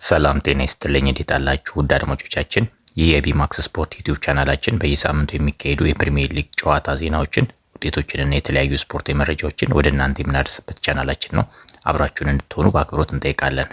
ሰላም ጤና ይስጥልኝ። እንዴት አላችሁ ውድ አድማጮቻችን? ይህ የቢማክስ ስፖርት ዩቲዩብ ቻናላችን በየሳምንቱ የሚካሄዱ የፕሪሚየር ሊግ ጨዋታ ዜናዎችን፣ ውጤቶችንና የተለያዩ ስፖርታዊ መረጃዎችን ወደ እናንተ የምናደርስበት ቻናላችን ነው። አብራችሁን እንድትሆኑ በአክብሮት እንጠይቃለን።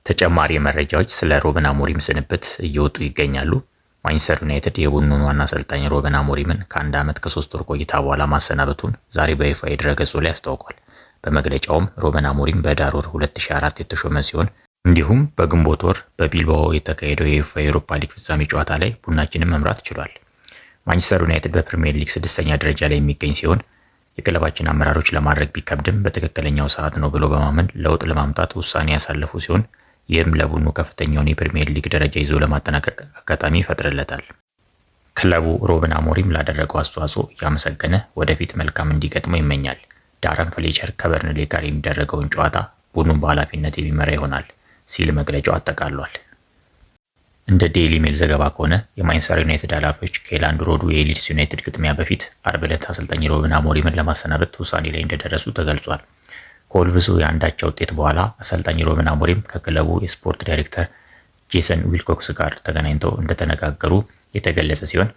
ተጨማሪ መረጃዎች ስለ ሩበን አሞሪም ስንብት እየወጡ ይገኛሉ። ማንቸስተር ዩናይትድ የቡድኑን ዋና አሰልጣኝ ሩበን አሞሪምን ከ1 ዓመት ከ3 ወር ቆይታ በኋላ ማሰናበቱን ዛሬ በይፋ ድረ-ገጹ ላይ አስታውቋል። በመግለጫውም ሩበን አሞሪም በዳር ወር 2004 የተሾመ ሲሆን እንዲሁም በግንቦት ወር በቢልባኦ የተካሄደው የዩሮፓ ሊግ ፍጻሜ ጨዋታ ላይ ቡድናችንን መምራት ችሏል። ማንቸስተር ዩናይትድ በፕሪሚየር ሊግ 6ኛ ደረጃ ላይ የሚገኝ ሲሆን የክለባችን አመራሮች ለማድረግ ቢከብድም በትክክለኛው ሰዓት ነው ብሎ በማመን ለውጥ ለማምጣት ውሳኔ ያሳለፉ ሲሆን ይህም ለቡድኑ ከፍተኛውን የፕሪሚየር ሊግ ደረጃ ይዞ ለማጠናቀቅ አጋጣሚ ይፈጥርለታል። ክለቡ ሩበን አሞሪም ላደረገው አስተዋጽኦ እያመሰገነ ወደፊት መልካም እንዲገጥመው ይመኛል። ዳረን ፍሌቸር ከበርንሌ ጋር የሚደረገውን ጨዋታ ቡድኑን በኃላፊነት የሚመራ ይሆናል ሲል መግለጫው አጠቃሏል። እንደ ዴይሊ ሜል ዘገባ ከሆነ የማንቸስተር ዩናይትድ ኃላፊዎች ከኤላንድ ሮዱ የሊድስ ዩናይትድ ግጥሚያ በፊት አርብ ዕለት አሰልጣኝ ሩበን አሞሪምን ለማሰናበት ውሳኔ ላይ እንደደረሱ ተገልጿል። ከወልቭሱ የአንዳቻ ውጤት በኋላ አሰልጣኝ ሩበን አሞሪም ከክለቡ የስፖርት ዳይሬክተር ጄሰን ዊልኮክስ ጋር ተገናኝተው እንደተነጋገሩ የተገለጸ ሲሆን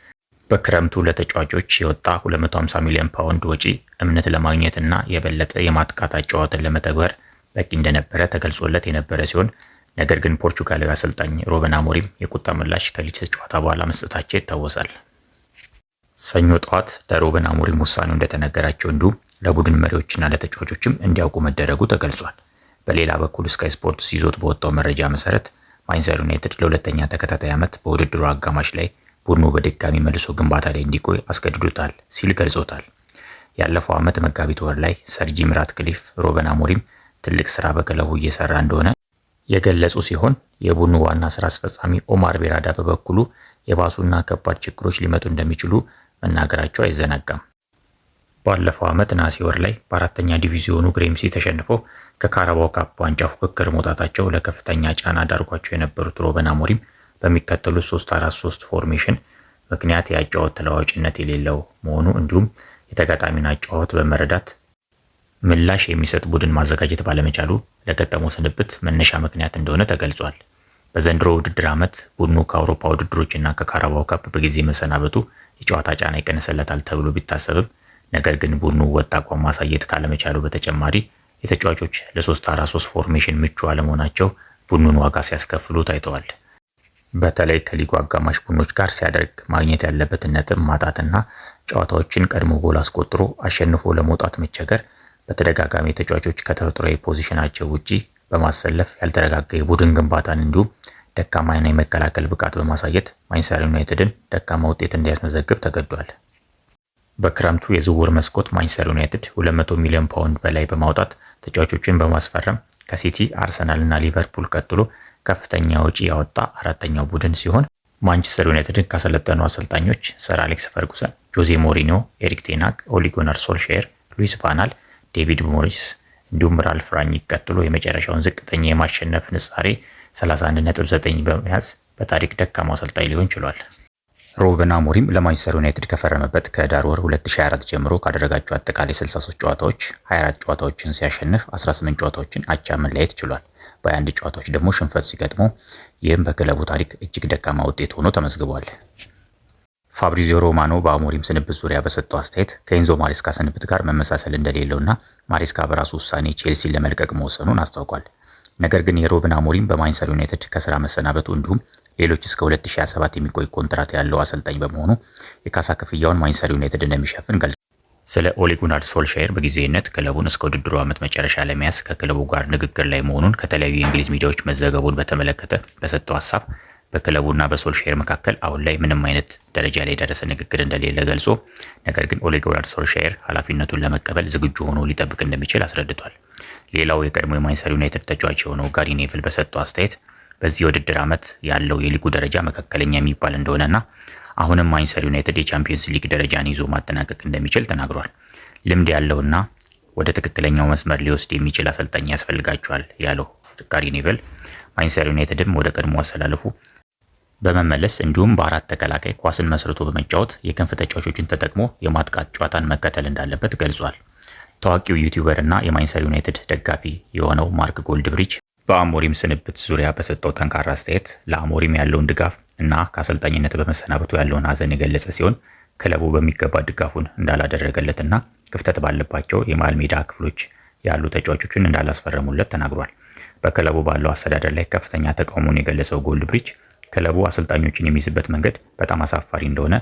በክረምቱ ለተጫዋቾች የወጣ 250 ሚሊዮን ፓውንድ ወጪ እምነት ለማግኘት እና የበለጠ የማጥቃት አጨዋወትን ለመተግበር በቂ እንደነበረ ተገልጾለት የነበረ ሲሆን ነገር ግን ፖርቹጋላዊ አሰልጣኝ ሩበን አሞሪም የቁጣ ምላሽ ከሊድስ ጨዋታ በኋላ መስጠታቸው ይታወሳል። ሰኞ ጠዋት ለሩበን አሞሪም ውሳኔው እንደተነገራቸው እንዲሁም ለቡድን መሪዎችና ለተጫዋቾችም እንዲያውቁ መደረጉ ተገልጿል። በሌላ በኩል ስካይ ስፖርትስ ይዞት በወጣው መረጃ መሰረት ማንቸስተር ዩናይትድ ለሁለተኛ ተከታታይ ዓመት በውድድሩ አጋማሽ ላይ ቡድኑ በድጋሚ መልሶ ግንባታ ላይ እንዲቆይ አስገድዶታል ሲል ገልጾታል። ያለፈው ዓመት መጋቢት ወር ላይ ሰር ጂም ራትክሊፍ ሩበን አሞሪም ትልቅ ስራ በክለቡ እየሰራ እንደሆነ የገለጹ ሲሆን የቡድኑ ዋና ስራ አስፈጻሚ ኦማር ቤራዳ በበኩሉ የባሱና ከባድ ችግሮች ሊመጡ እንደሚችሉ መናገራቸው አይዘነጋም። ባለፈው ዓመት ነሐሴ ወር ላይ በአራተኛ ዲቪዚዮኑ ግሬምሲ ተሸንፈው ከካራባው ካፕ ዋንጫ ፉክክር መውጣታቸው ለከፍተኛ ጫና ዳርጓቸው የነበሩት ሩበን አሞሪም በሚከተሉት 3-4-3 ፎርሜሽን ምክንያት የአጨዋወት ተለዋዋጭነት የሌለው መሆኑ እንዲሁም የተጋጣሚን አጨዋወት በመረዳት ምላሽ የሚሰጥ ቡድን ማዘጋጀት ባለመቻሉ ለገጠመው ስንብት መነሻ ምክንያት እንደሆነ ተገልጿል። በዘንድሮ ውድድር ዓመት ቡድኑ ከአውሮፓ ውድድሮችና ከካራባው ካፕ በጊዜ መሰናበቱ የጨዋታ ጫና ይቀንሰለታል ተብሎ ቢታሰብም ነገር ግን ቡድኑ ወጥ አቋም ማሳየት ካለመቻሉ በተጨማሪ የተጫዋቾች ለ3-4-3 ፎርሜሽን ምቹ አለመሆናቸው ቡድኑን ዋጋ ሲያስከፍሉ ታይተዋል። በተለይ ከሊጉ አጋማሽ ቡድኖች ጋር ሲያደርግ ማግኘት ያለበትን ነጥብ ማጣትና ጨዋታዎችን ቀድሞ ጎል አስቆጥሮ አሸንፎ ለመውጣት መቸገር በተደጋጋሚ ተጫዋቾች ከተፈጥሯዊ ፖዚሽናቸው ውጪ በማሰለፍ ያልተረጋጋ የቡድን ግንባታን እንዲሁም ደካማ የመከላከል ብቃት በማሳየት ማንቸስተር ዩናይትድን ደካማ ውጤት እንዲያስመዘግብ ተገዷል። በክረምቱ የዝውውር መስኮት ማንቸስተር ዩናይትድ 200 ሚሊዮን ፓውንድ በላይ በማውጣት ተጫዋቾችን በማስፈረም ከሲቲ፣ አርሰናል እና ሊቨርፑል ቀጥሎ ከፍተኛ ወጪ ያወጣ አራተኛው ቡድን ሲሆን ማንቸስተር ዩናይትድን ካሰለጠኑ አሰልጣኞች ሰር አሌክስ ፈርጉሰን፣ ጆዜ ሞሪኒዮ፣ ኤሪክ ቴናግ፣ ኦሊ ጉናር ሶልሼር፣ ሉዊስ ቫናል፣ ዴቪድ ሞሪስ እንዲሁም ራልፍ ራኒክ ቀጥሎ የመጨረሻውን ዝቅተኛ የማሸነፍ ንጻሬ 31.9 በመያዝ በታሪክ ደካማው አሰልጣኝ ሊሆን ችሏል። ሩበን አሞሪም ለማንቸስተር ዩናይትድ ከፈረመበት ከዳር ወር 2024 ጀምሮ ካደረጋቸው አጠቃላይ 63 ጨዋታዎች 24 ጨዋታዎችን ሲያሸንፍ 18 ጨዋታዎችን አቻ መለያየት ችሏል። በ21 ጨዋታዎች ደግሞ ሽንፈት ሲገጥመው ይህም በክለቡ ታሪክ እጅግ ደካማ ውጤት ሆኖ ተመዝግቧል። ፋብሪዚዮ ሮማኖ በአሞሪም ስንብት ዙሪያ በሰጠው አስተያየት ከኤንዞ ማሬስካ ስንብት ጋር መመሳሰል እንደሌለውና ማሬስካ በራሱ ውሳኔ ቼልሲን ለመልቀቅ መወሰኑን አስታውቋል። ነገር ግን የሩበን አሞሪም በማንቸስተር ዩናይትድ ከስራ መሰናበቱ እንዲሁም ሌሎች እስከ 2027 የሚቆይ ኮንትራት ያለው አሰልጣኝ በመሆኑ የካሳ ክፍያውን ማንቸስተር ዩናይትድ እንደሚሸፍን ገልጿል። ስለ ኦሊ ጉናር ሶልሼር በጊዜያዊነት ክለቡን እስከ ውድድሩ ዓመት መጨረሻ ለመያዝ ከክለቡ ጋር ንግግር ላይ መሆኑን ከተለያዩ የእንግሊዝ ሚዲያዎች መዘገቡን በተመለከተ በሰጠው ሀሳብ በክለቡና በሶልሼር መካከል አሁን ላይ ምንም አይነት ደረጃ ላይ የደረሰ ንግግር እንደሌለ ገልጾ ነገር ግን ኦሊ ጉናር ሶልሼር ኃላፊነቱን ለመቀበል ዝግጁ ሆኖ ሊጠብቅ እንደሚችል አስረድቷል። ሌላው የቀድሞ የማንቸስተር ዩናይትድ ተጫዋች የሆነው ጋሪ ኔቭል በሰጠው አስተያየት በዚህ የውድድር ዓመት ያለው የሊጉ ደረጃ መካከለኛ የሚባል እንደሆነና አሁንም ማንቸስተር ዩናይትድ የቻምፒየንስ ሊግ ደረጃን ይዞ ማጠናቀቅ እንደሚችል ተናግሯል። ልምድ ያለውና ወደ ትክክለኛው መስመር ሊወስድ የሚችል አሰልጣኝ ያስፈልጋቸዋል ያለው ጋሪ ኔቨል ማንቸስተር ዩናይትድም ወደ ቀድሞ አሰላለፉ በመመለስ እንዲሁም በአራት ተከላካይ ኳስን መስርቶ በመጫወት የክንፍ ተጫዋቾችን ተጠቅሞ የማጥቃት ጨዋታን መከተል እንዳለበት ገልጿል። ታዋቂው ዩቲዩበር እና የማንቸስተር ዩናይትድ ደጋፊ የሆነው ማርክ ጎልድብሪጅ በአሞሪም ስንብት ዙሪያ በሰጠው ጠንካራ አስተያየት ለአሞሪም ያለውን ድጋፍ እና ከአሰልጣኝነት በመሰናበቱ ያለውን ሐዘን የገለጸ ሲሆን ክለቡ በሚገባ ድጋፉን እንዳላደረገለትና ክፍተት ባለባቸው የመሃል ሜዳ ክፍሎች ያሉ ተጫዋቾችን እንዳላስፈረሙለት ተናግሯል። በክለቡ ባለው አስተዳደር ላይ ከፍተኛ ተቃውሞን የገለጸው ጎልድብሪጅ ክለቡ አሰልጣኞችን የሚይዝበት መንገድ በጣም አሳፋሪ እንደሆነ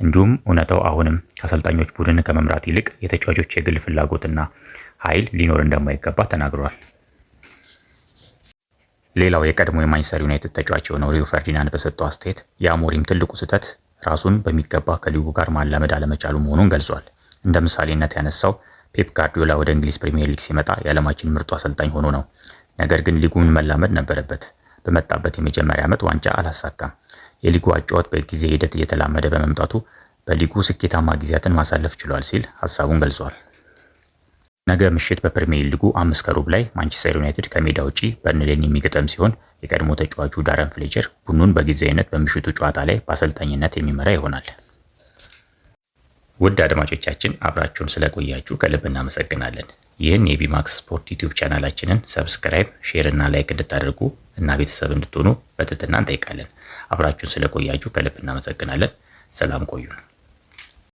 እንዲሁም እውነታው አሁንም ከአሰልጣኞች ቡድን ከመምራት ይልቅ የተጫዋቾች የግል ፍላጎትና ኃይል ሊኖር እንደማይገባ ተናግሯል። ሌላው የቀድሞ የማንቸስተር ዩናይትድ ተጫዋች የሆነው ሪዮ ፈርዲናንድ በሰጠው አስተያየት የአሞሪም ትልቁ ስህተት ራሱን በሚገባ ከሊጉ ጋር ማላመድ አለመቻሉ መሆኑን ገልጿል። እንደ ምሳሌነት ያነሳው ፔፕ ጋርዲዮላ ወደ እንግሊዝ ፕሪሚየር ሊግ ሲመጣ የዓለማችን ምርጡ አሰልጣኝ ሆኖ ነው። ነገር ግን ሊጉን መላመድ ነበረበት። በመጣበት የመጀመሪያ ዓመት ዋንጫ አላሳካም። የሊጉ አጨዋወት በጊዜ ሂደት እየተላመደ በመምጣቱ በሊጉ ስኬታማ ጊዜያትን ማሳለፍ ችሏል ሲል ሀሳቡን ገልጿል። ነገ ምሽት በፕሪሚየር ሊጉ 5:15 ላይ ማንቸስተር ዩናይትድ ከሜዳ ውጪ በርንሌን የሚገጥም ሲሆን የቀድሞ ተጫዋቹ ዳረን ፍሌቸር ቡድኑን በጊዜያዊነት በምሽቱ ጨዋታ ላይ በአሰልጣኝነት የሚመራ ይሆናል። ውድ አድማጮቻችን አብራችሁን ስለቆያችሁ ከልብ እናመሰግናለን። ይህን የቢማክስ ስፖርት ዩቲዩብ ቻናላችንን ሰብስክራይብ፣ ሼር እና ላይክ እንድታደርጉ እና ቤተሰብ እንድትሆኑ በትህትና እንጠይቃለን። አብራችሁን ስለቆያችሁ ከልብ እናመሰግናለን። ሰላም ቆዩን።